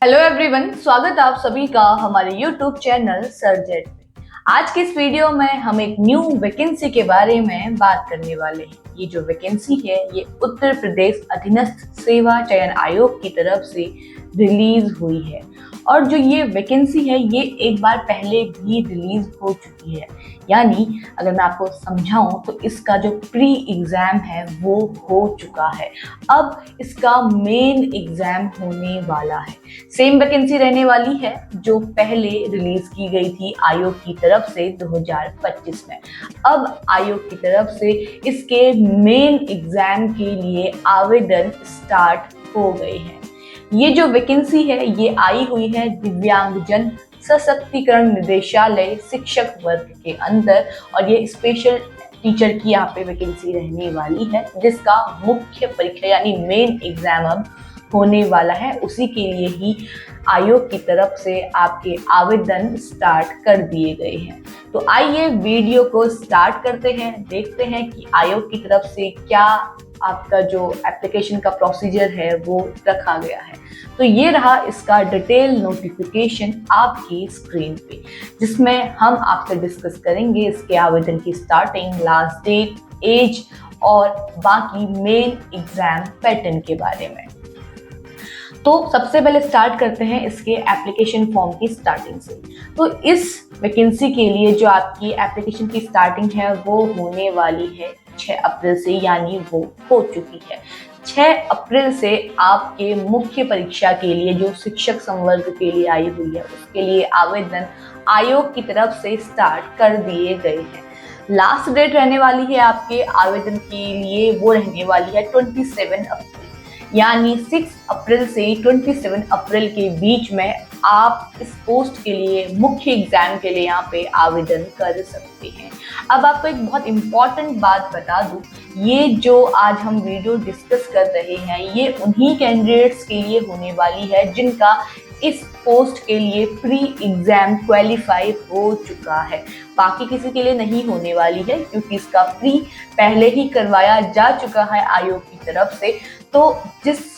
Hello everyone, स्वागत है आप सभी का हमारे यूट्यूब चैनल सरजेट में। आज के इस वीडियो में हम एक न्यू वैकेंसी के बारे में बात करने वाले हैं। ये जो वैकेंसी है ये उत्तर प्रदेश अधीनस्थ सेवा चयन आयोग की तरफ से रिलीज हुई है और जो ये वैकेंसी है ये एक बार पहले भी रिलीज हो चुकी है। यानी अगर मैं आपको समझाऊं तो इसका जो प्री एग्जाम है वो हो चुका है। अब इसका मेन एग्जाम होने वाला है। सेम वैकेंसी रहने वाली है जो पहले रिलीज की गई थी आयोग की तरफ से 2025 में। अब आयोग की तरफ से इसके मेन एग्जाम के लिए आवेदन स्टार्ट हो गए हैं। ये जो वैकेंसी है ये आई हुई है दिव्यांगजन सशक्तिकरण निदेशालय शिक्षक वर्ग के अंदर और ये स्पेशल टीचर की यहाँ पे वैकेंसी रहने वाली है, जिसका मुख्य परीक्षा यानी मेन एग्जाम अब होने वाला है। उसी के लिए ही आयोग की तरफ से आपके आवेदन स्टार्ट कर दिए गए हैं। तो आइए वीडियो को स्टार्ट करते हैं, देखते हैं कि आयोग की तरफ से क्या आपका जो एप्लीकेशन का प्रोसीजर है वो रखा गया है। तो ये रहा इसका डिटेल नोटिफिकेशन आपकी स्क्रीन पे, जिसमें हम आपसे डिस्कस करेंगे इसके आवेदन की स्टार्टिंग, लास्ट डेट, एज और बाकी मेन एग्जाम पैटर्न के बारे में। तो सबसे पहले स्टार्ट करते हैं इसके एप्लीकेशन फॉर्म की स्टार्टिंग से। तो इस वैकेंसी के लिए जो आपकी एप्लीकेशन की स्टार्टिंग है वो होने वाली है 6 अप्रैल से, यानी वो हो चुकी है। 6 अप्रैल से आपके मुख्य परीक्षा के लिए जो शिक्षक संवर्ग के लिए आई हुई है उसके लिए आवेदन आयोग की तरफ से स्टार्ट कर दिए गए हैं। लास्ट डेट रहने वाली है आपके आवेदन के लिए, वो रहने वाली है 27 अप्रैल, यानी 6 अप्रैल से 27 अप्रैल के बीच में आप इस पोस्ट के लिए मुख्य एग्जाम के लिए यहाँ पे आवेदन कर सकते हैं। अब आपको एक बहुत इम्पॉर्टेंट बात बता दूं, ये जो आज हम वीडियो डिस्कस कर रहे हैं ये उन्हीं कैंडिडेट्स के लिए होने वाली है जिनका इस पोस्ट के लिए प्री एग्जाम क्वालिफाई हो चुका है। बाकी किसी के लिए नहीं होने वाली है क्योंकि इसका प्री पहले ही करवाया जा चुका है आयोग की तरफ से। तो जिस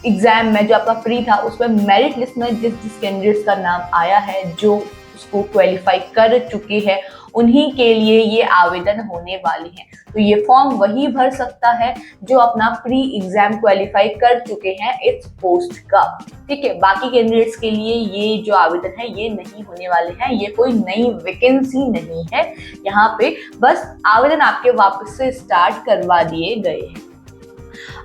एग्जाम में जो आपका प्री था उसमें मेरिट लिस्ट में जिस जिस कैंडिडेट्स का नाम आया है जो उसको क्वालिफाई कर चुके हैं उन्हीं के लिए ये आवेदन होने वाली है। तो ये फॉर्म वही भर सकता है जो अपना प्री एग्जाम क्वालिफाई कर चुके हैं इस पोस्ट का। ठीक है, बाकी कैंडिडेट्स के लिए ये जो आवेदन है ये नहीं होने वाले हैं। ये कोई नई वैकेंसी नहीं है, यहाँ पे बस आवेदन आपके वापस से स्टार्ट करवा दिए गए हैं।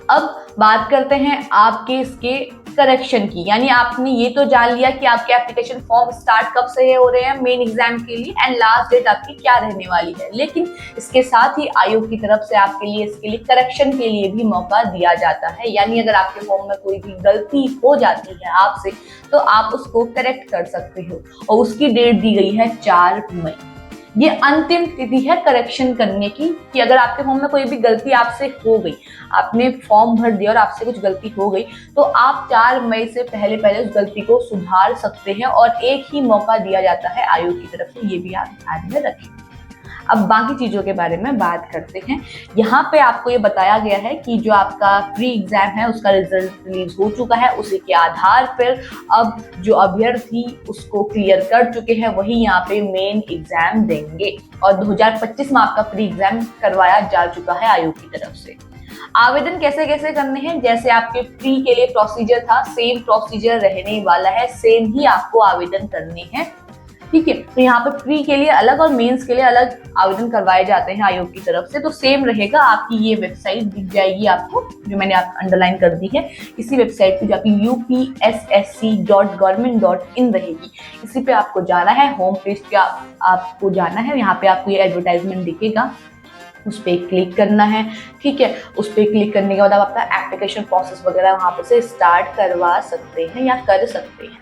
अब बात करते हैं आपके इसके करेक्शन की, यानी आपने ये तो जान लिया कि आपके एप्लीकेशन फॉर्म स्टार्ट कब से हो रहे हैं मेन एग्जाम के लिए एंड लास्ट डेट आपकी क्या रहने वाली है, लेकिन इसके साथ ही आयोग की तरफ से आपके लिए इसके लिए करेक्शन के लिए भी मौका दिया जाता है। यानी अगर आपके फॉर्म में कोई भी गलती हो जाती है आपसे तो आप उसको करेक्ट कर सकते हो और उसकी डेट दी गई है 4 मई। ये अंतिम तिथि है करेक्शन करने की कि अगर आपके फॉर्म में कोई भी गलती आपसे हो गई, आपने फॉर्म भर दिया और आपसे कुछ गलती हो गई तो आप 4 मई से पहले पहले उस गलती को सुधार सकते हैं और एक ही मौका दिया जाता है आयोग की तरफ से, ये भी आप ध्यान में रखें। अब बाकी चीजों के बारे में बात करते हैं। यहाँ पे आपको ये बताया गया है कि जो आपका प्री एग्जाम है उसका रिजल्ट रिलीज हो चुका है, उसी के आधार पर अब जो अभ्यर्थी उसको क्लियर कर चुके हैं वही यहाँ पे मेन एग्जाम देंगे और 2025 में आपका प्री एग्जाम करवाया जा चुका है आयोग की तरफ से। आवेदन कैसे कैसे करने हैं, जैसे आपके प्री के लिए प्रोसीजर था सेम प्रोसीजर रहने वाला है, सेम ही आपको आवेदन करने हैं। ठीक है, तो यहाँ पे प्री के लिए अलग और मेंस के लिए अलग आवेदन करवाए जाते हैं आयोग की तरफ से। तो सेम रहेगा, आपकी ये वेबसाइट दिख जाएगी आपको जो मैंने आप अंडरलाइन कर दी है। इसी वेबसाइट पे जो आपकी upssc.government.in रहेगी, इसी पे आपको जाना है। होम पेज पे आपको जाना है, यहाँ पे आपको ये एडवर्टाइजमेंट दिखेगा, उस पर क्लिक करना है। ठीक है, उस पर क्लिक करने के बाद आप अपना एप्लीकेशन प्रोसेस वगैरह वहाँ पे से स्टार्ट करवा सकते हैं या कर सकते हैं।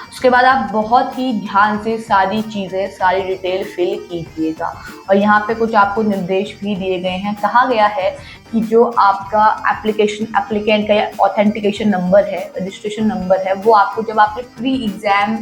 उसके बाद आप बहुत ही ध्यान से सारी चीज़ें, सारी डिटेल फिल कीजिएगा और यहाँ पे कुछ आपको निर्देश भी दिए गए हैं। कहा गया है कि जो आपका एप्लीकेंट का ऑथेंटिकेशन नंबर है, रजिस्ट्रेशन नंबर है, वो आपको जब आपने प्री एग्जाम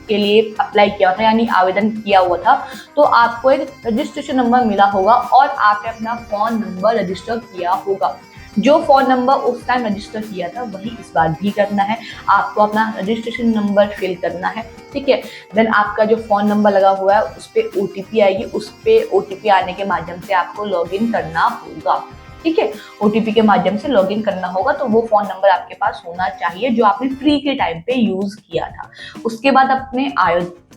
के लिए अप्लाई किया था यानी आवेदन किया हुआ था तो आपको एक रजिस्ट्रेशन नंबर मिला होगा और आपने अपना फोन नंबर रजिस्टर किया होगा। जो फोन नंबर उस टाइम रजिस्टर किया था वही इस बार भी करना है। आपको अपना रजिस्ट्रेशन नंबर फिल करना है, ठीक है। देन आपका जो फोन नंबर लगा हुआ है उस पर ओटीपी आएगी, उस पर ओटीपी आने के माध्यम से आपको लॉगिन करना होगा, ठीक है। ओटीपी के माध्यम से लॉगिन करना होगा, तो वो फोन नंबर आपके पास होना चाहिए जो आपने फ्री के टाइम पे यूज किया था। उसके बाद अपने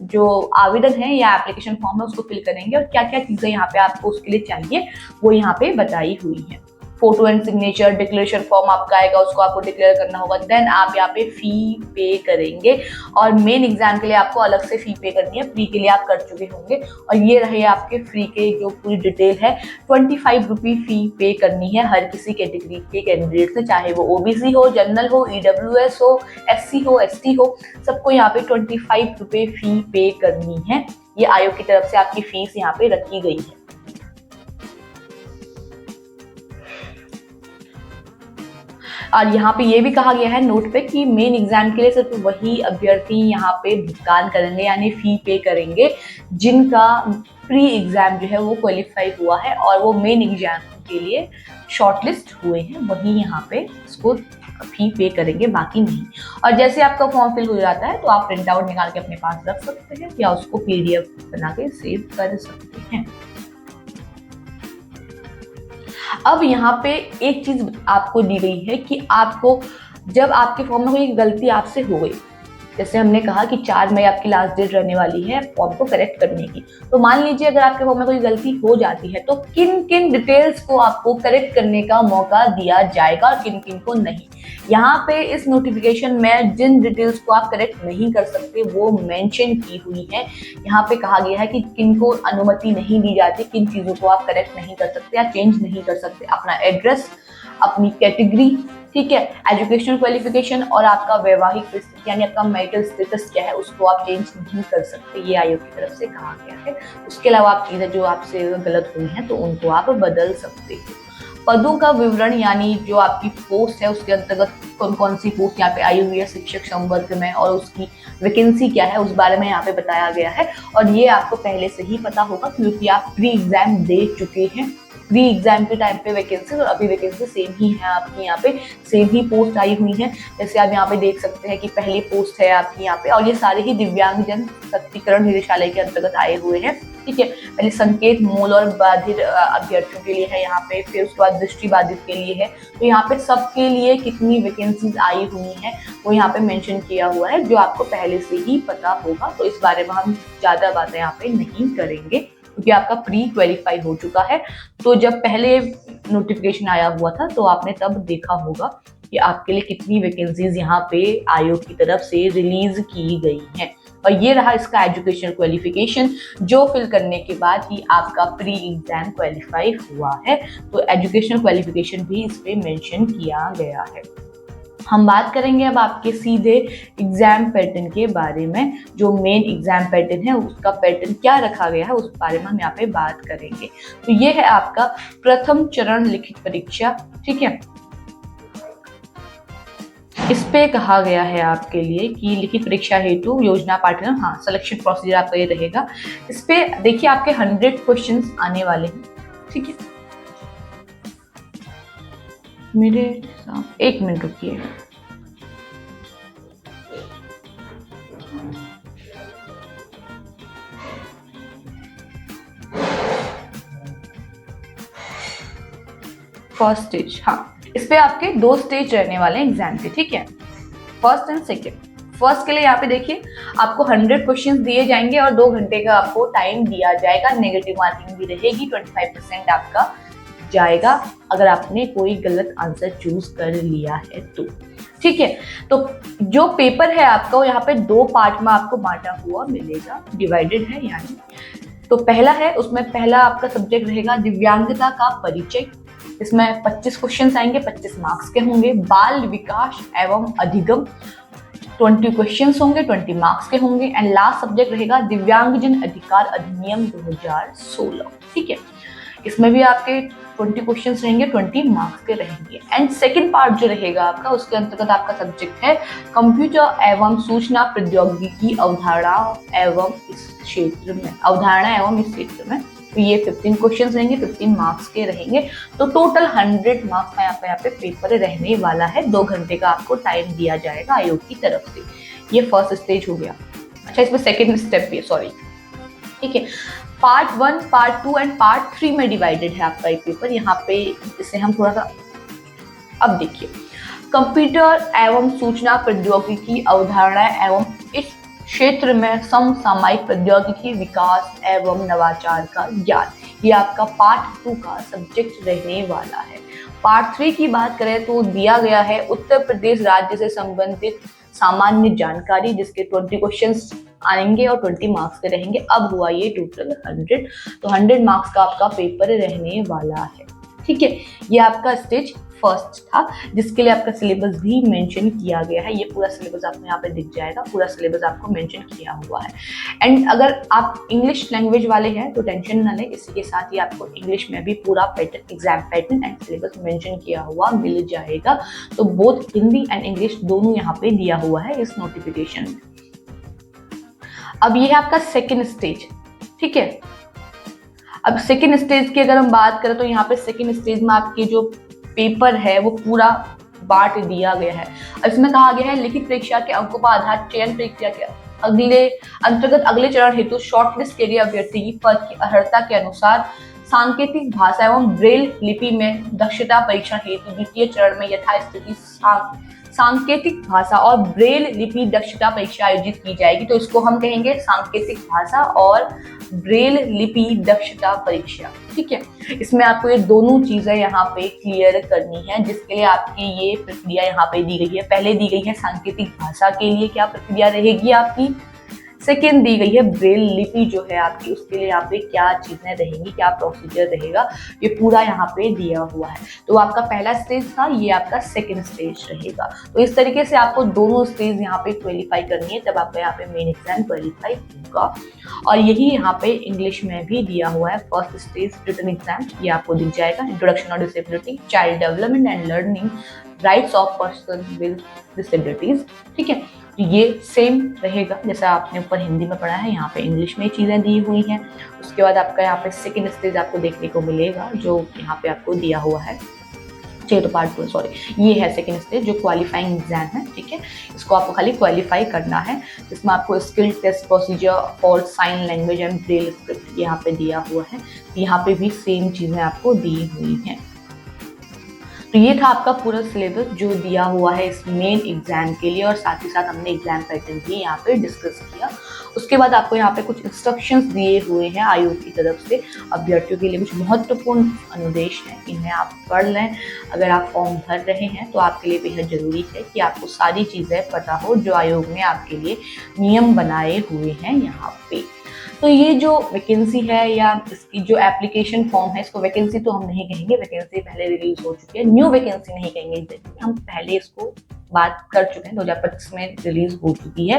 जो आवेदन है या एप्लीकेशन फॉर्म है उसको फिल करेंगे, और क्या क्या चीजें यहाँ पे आपको उसके लिए चाहिए वो यहाँ पे बताई हुई है। Photo and signature, declaration form आपका आएगा, उसको आपको डिक्लेयर करना होगा। देन आप यहाँ पे फी पे करेंगे, और मेन एग्जाम के लिए आपको अलग से फी पे करनी है। फ्री के लिए आप कर चुके होंगे, और ये रहे आपके फ्री के जो पूरी डिटेल है। 25 रुपी फी पे करनी है हर किसी कैटेगरी के कैंडिडेट से, चाहे वो ओबीसी हो, जनरल हो, ईडब्ल्यूएस हो, एससी हो, एसटी हो, सबको यहाँ पे 25 रुपए फी पे करनी है। ये आयोग की तरफ से आपकी फीस यहाँ पे रखी गई है। और यहाँ पे ये भी कहा गया है नोट पे कि मेन एग्जाम के लिए सिर्फ वही अभ्यर्थी यहाँ पे भुगतान करेंगे, यानी फी पे करेंगे, जिनका प्री एग्जाम जो है वो क्वालिफाई हुआ है और वो मेन एग्जाम के लिए शॉर्टलिस्ट हुए हैं, वही यहाँ पे इसको फी पे करेंगे, बाकी नहीं। और जैसे आपका फॉर्म फिल हो जाता है तो आप प्रिंट आउट निकाल के अपने पास रख सकते हैं, या उसको पीडीएफ बना के सेव कर सकते हैं। अब यहाँ पे एक चीज आपको दी गई है कि आपको जब आपके फॉर्म में कोई गलती आपसे हो गई, जैसे हमने कहा कि 4 मई आपकी लास्ट डेट रहने वाली है फॉर्म को करेक्ट करने की, तो मान लीजिए अगर आपके फॉर्म में कोई गलती हो जाती है तो किन किन डिटेल्स को आपको करेक्ट करने का मौका दिया जाएगा और किन किन को नहीं। यहाँ पे इस नोटिफिकेशन में जिन डिटेल्स को आप करेक्ट नहीं कर सकते वो मेंशन की हुई है। यहाँ पे कहा गया है कि किन को अनुमति नहीं दी जाती, किन चीजों को आप करेक्ट नहीं कर सकते या चेंज नहीं कर सकते। अपना एड्रेस, अपनी कैटेगरी, ठीक है, एजुकेशनल क्वालिफिकेशन और आपका वैवाहिक स्थिति यानी आपका मैरिटल स्टेटस क्या है उसको आप चेंज नहीं कर सकते, ये आयोग की तरफ से कहा गया है। उसके अलावा आप चीजें जो आपसे गलत हुई हैं तो उनको आप बदल सकते हो। पदों का विवरण यानी जो आपकी पोस्ट है उसके अंतर्गत कौन कौन सी पोस्ट यहाँ पे आई हुई है शिक्षक संवर्ग में और उसकी वैकेंसी क्या है उस बारे में यहाँ पे बताया गया है। और ये आपको पहले से ही पता होगा क्योंकि आप प्री एग्जाम दे चुके हैं। प्री एग्जाम के टाइम पे वैकेंसी और अभी वैकेंसी सेम ही है आपकी, यहाँ पे सेम ही पोस्ट आई हुई है। जैसे आप यहाँ पे देख सकते हैं कि पहली पोस्ट है आपकी यहाँ पे, और ये सारे ही दिव्यांगजन सशक्तिकरण निदेशालय के अंतर्गत आए हुए हैं, ठीक है। पहले संकेत मूल और बाधित अभ्यर्थियों के लिए है यहाँ पे, फिर उसके बाद दृष्टि बाधित के लिए है। तो यहाँ पे सबके लिए कितनी वैकेंसीज आई हुई हैं वो यहाँ पे मेंशन किया हुआ है, जो आपको पहले से ही पता होगा। तो इस बारे में हम ज्यादा बातें यहाँ पे नहीं करेंगे क्योंकि आपका प्री क्वालिफाई हो चुका है। तो जब पहले नोटिफिकेशन आया हुआ था तो आपने तब देखा होगा कि आपके लिए कितनी वैकेंसीज यहाँ पे आयोग की तरफ से रिलीज की गई हैं। और ये रहा इसका एजुकेशनल क्वालिफिकेशन, जो फिल करने के बाद ही आपका प्री एग्जाम क्वालिफाई हुआ है। तो एजुकेशनल क्वालिफिकेशन भी इस पे मेंशन किया गया है। हम बात करेंगे अब आपके सीधे एग्जाम पैटर्न के बारे में। जो मेन एग्जाम पैटर्न है उसका पैटर्न क्या रखा गया है उस बारे में हम यहाँ पे बात करेंगे। तो ये है आपका प्रथम चरण लिखित परीक्षा, ठीक है। इस पे कहा गया है आपके लिए कि लिखित परीक्षा हेतु योजना पाठ्यक्रम, हाँ, सिलेक्शन प्रोसीजर आपका ये रहेगा। इस पे देखिए आपके 100 क्वेश्चंस आने वाले हैं, ठीक है। मेरे साथ 1 मिनट रुकिए। फर्स्ट स्टेज, हाँ, इस पे आपके 2 स्टेज रहने वाले हैं एग्जाम के, ठीक है, फर्स्ट एंड सेकेंड। फर्स्ट के लिए यहाँ पे देखिए आपको 100 क्वेश्चंस दिए जाएंगे और 2 घंटे का आपको टाइम दिया जाएगा। नेगेटिव मार्किंग भी रहेगी, 25% आपका जाएगा अगर आपने कोई गलत आंसर चूज कर लिया है तो, ठीक है। तो जो पेपर है आपका वो यहाँ पे 2 पार्ट में आपको बांटा हुआ मिलेगा, डिवाइडेड है यानी। तो पहला है, उसमें पहला आपका सब्जेक्ट रहेगा दिव्यांगता का परिचय। इसमें 25 क्वेश्चंस आएंगे, 25 मार्क्स के होंगे। बाल विकास एवं अधिगम, 20 क्वेश्चंस होंगे, 20 मार्क्स के होंगे। एंड लास्ट सब्जेक्ट रहेगा दिव्यांगजन अधिकार अधिनियम 2016, ठीक है। इसमें भी आपके 20 क्वेश्चंस रहेंगे, 20 मार्क्स के रहेंगे। एंड सेकंड पार्ट जो रहेगा आपका, उसके अंतर्गत आपका सब्जेक्ट है कंप्यूटर एवं सूचना प्रौद्योगिकी अवधारणा एवं इस क्षेत्र में, अवधारणा एवं इस क्षेत्र में, तो ये 15 क्वेश्चंस रहेंगे, 15 मार्क्स के रहेंगे। तो टोटल 100 मार्क्स का यहाँ पे पेपर रहने वाला है। 2 घंटे का आपको टाइम दिया जाएगा आयोग की तरफ से। ये फर्स्ट स्टेज हो गया। अच्छा, इसमें सेकेंड स्टेप भी है, सॉरी, ठीक है। पार्ट 1, पार्ट 2 एंड पार्ट 3 में डिवाइडेड है आपका ये पेपर। यहाँ पे इसे हम थोड़ा सा, अब देखिए, कंप्यूटर एवं सूचना प्रौद्योगिकी अवधारणा एवं इस क्षेत्र में समसामयिक प्रौद्योगिकी विकास एवं नवाचार का ज्ञान, ये आपका पार्ट 2 का सब्जेक्ट रहने वाला है। पार्ट 3 की बात करें तो दिया गया है उत्तर प्रदेश राज्य से संबंधित सामान्य जानकारी, जिसके 20 क्वेश्चंस आएंगे और 20 मार्क्स के रहेंगे। अब हुआ ये टोटल 100, तो 100 मार्क्स का आपका पेपर रहने वाला है, ठीक है। ये आपका स्टेज फर्स्ट था, जिसके लिए आपका सिलेबस भी मेंशन किया गया है। ये पूरा सिलेबस आपको यहाँ पे दिख जाएगा, पूरा सिलेबस आपको मेंशन किया हुआ है। एंड अगर आप इंग्लिश लैंग्वेज वाले हैं तो टेंशन ना लें, इसी के साथ ही आपको इंग्लिश में भी पूरा pattern, exam pattern and syllabus mention किया हुआ मिल जाएगा। तो बोथ हिंदी एंड इंग्लिश दोनों यहाँ पे दिया हुआ है इस नोटिफिकेशन में। अब ये है आपका सेकेंड स्टेज, ठीक है। अब सेकेंड स्टेज की अगर हम बात करें तो यहाँ पे सेकेंड स्टेज में आपके जो पेपर है वो पूरा बांट दिया गया है। इसमें कहा गया है लिखित परीक्षा के अंकों पर आधार चयन प्रक्रिया के अंतर्गत अगले चरण हेतु शॉर्टलिस्ट के लिए अभ्यर्थी की पद की अर्हता के अनुसार सांकेतिक भाषा एवं ब्रेल लिपि में दक्षता परीक्षण हेतु द्वितीय चरण में यथास्थिति सांकेतिक भाषा और ब्रेल लिपि दक्षता परीक्षा आयोजित की जाएगी। तो इसको हम कहेंगे सांकेतिक भाषा और ब्रेल लिपि दक्षता परीक्षा, ठीक है। इसमें आपको ये दोनों चीजें यहाँ पे क्लियर करनी है, जिसके लिए आपकी ये प्रक्रिया यहाँ पे दी गई है। पहले दी गई है सांकेतिक भाषा के लिए क्या प्रक्रिया रहेगी आपकी, सेकेंड दी गई है ब्रेल लिपि जो है आपकी, उसके लिए यहाँ पे क्या चीजें रहेंगी, क्या प्रोसीजर रहेगा, ये पूरा यहाँ पे दिया हुआ है। तो आपका पहला स्टेज था, ये आपका सेकेंड स्टेज रहेगा। तो इस तरीके से आपको दोनों स्टेज यहाँ पे क्वालिफाई करनी है, तब आपका यहाँ पे मेन एग्जाम क्वालिफाई होगा। और यही यहाँ पे इंग्लिश में भी दिया हुआ है। फर्स्ट स्टेज रिटन एग्जाम ये आपको दिख जाएगा, introduction of disability, child development and learning, rights of person with disabilities, ठीक है। ये सेम रहेगा जैसा आपने ऊपर हिंदी में पढ़ा है, यहाँ पे इंग्लिश में चीज़ें दी हुई हैं। उसके बाद आपका यहाँ पे सेकेंड स्टेज आपको देखने को मिलेगा, जो यहाँ पे आपको दिया हुआ है। चलिए, तो पार्ट 2, सॉरी, ये है सेकेंड स्टेज जो क्वालिफाइंग एग्जाम है, ठीक है। इसको आपको खाली क्वालिफाई करना है, जिसमें आपको skill test procedure for sign language and braille script यहाँ पे दिया हुआ है। यहाँ पे भी सेम चीज़ें आपको दी हुई हैं। तो ये था आपका पूरा सिलेबस जो दिया हुआ है इस मेन एग्जाम के लिए, और साथ ही साथ हमने एग्जाम पैटर्न भी यहाँ पे डिस्कस किया। उसके बाद आपको यहाँ पे कुछ इंस्ट्रक्शंस दिए हुए हैं आयोग की तरफ से अभ्यर्थियों के लिए, कुछ महत्वपूर्ण अनुदेश हैं, इन्हें आप पढ़ लें। अगर आप फॉर्म भर रहे हैं तो आपके लिए बेहद जरूरी है कि आपको सारी चीज़ें पता हो जो आयोग ने आपके लिए नियम बनाए हुए हैं यहाँ पे। तो ये जो वैकेंसी है या इसकी जो एप्लीकेशन फॉर्म है, इसको वैकेंसी तो हम नहीं कहेंगे, वैकेंसी पहले रिलीज हो चुकी है। न्यू वैकेंसी नहीं कहेंगे, हम पहले इसको बात कर चुके हैं, 2025 में रिलीज हो चुकी है।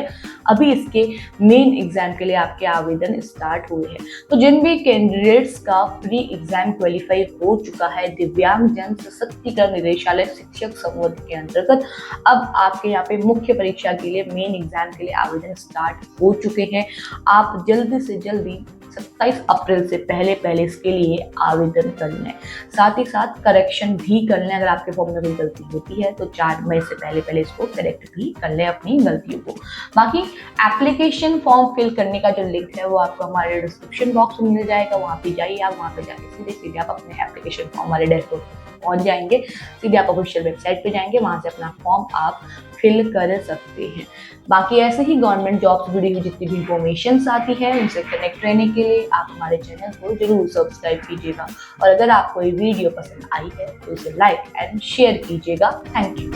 अभी इसके मेन एग्जाम के लिए आपके आवेदन स्टार्ट हुए हैं। तो जिन भी कैंडिडेट्स का प्री एग्जाम क्वालिफाई हो चुका है दिव्यांग जन सशक्तिकरण निदेशालय शिक्षक संवर्ग के अंतर्गत, अब आपके यहाँ पे मुख्य परीक्षा के लिए मेन एग्जाम के लिए आवेदन स्टार्ट हो चुके हैं। आप जल्दी से जल्दी 27 अप्रैल से पहले इसके लिए आवेदन कर लें। साथ ही साथ करेक्शन भी कर लें, अगर आपके फॉर्म में कोई गलती होती है तो 4 मई से पहले इसको करेक्ट भी कर लें अपनी गलतियों को। बाकी एप्लीकेशन फॉर्म फिल करने का जो लिंक है वो आपको हमारे डिस्क्रिप्शन बॉक्स में मिल जाएगा, वहाँ पे जाइए। आप वहाँ पे जाके सीधे आप अपने एप्लीकेशन फॉर्म हमारे डैशबोर्ड पहुँच जाएंगे, सीधे आप ऑफिशियल वेबसाइट पे जाएंगे, वहाँ से अपना फॉर्म आप फिल कर सकते हैं। बाकी ऐसे ही गवर्नमेंट जॉब से जुड़ी हुई जितनी भी इंफॉर्मेशन आती है उनसे कनेक्ट रहने के लिए आप हमारे चैनल को जरूर सब्सक्राइब कीजिएगा, और अगर आपको ये वीडियो पसंद आई है तो इसे लाइक एंड शेयर कीजिएगा। Thank you.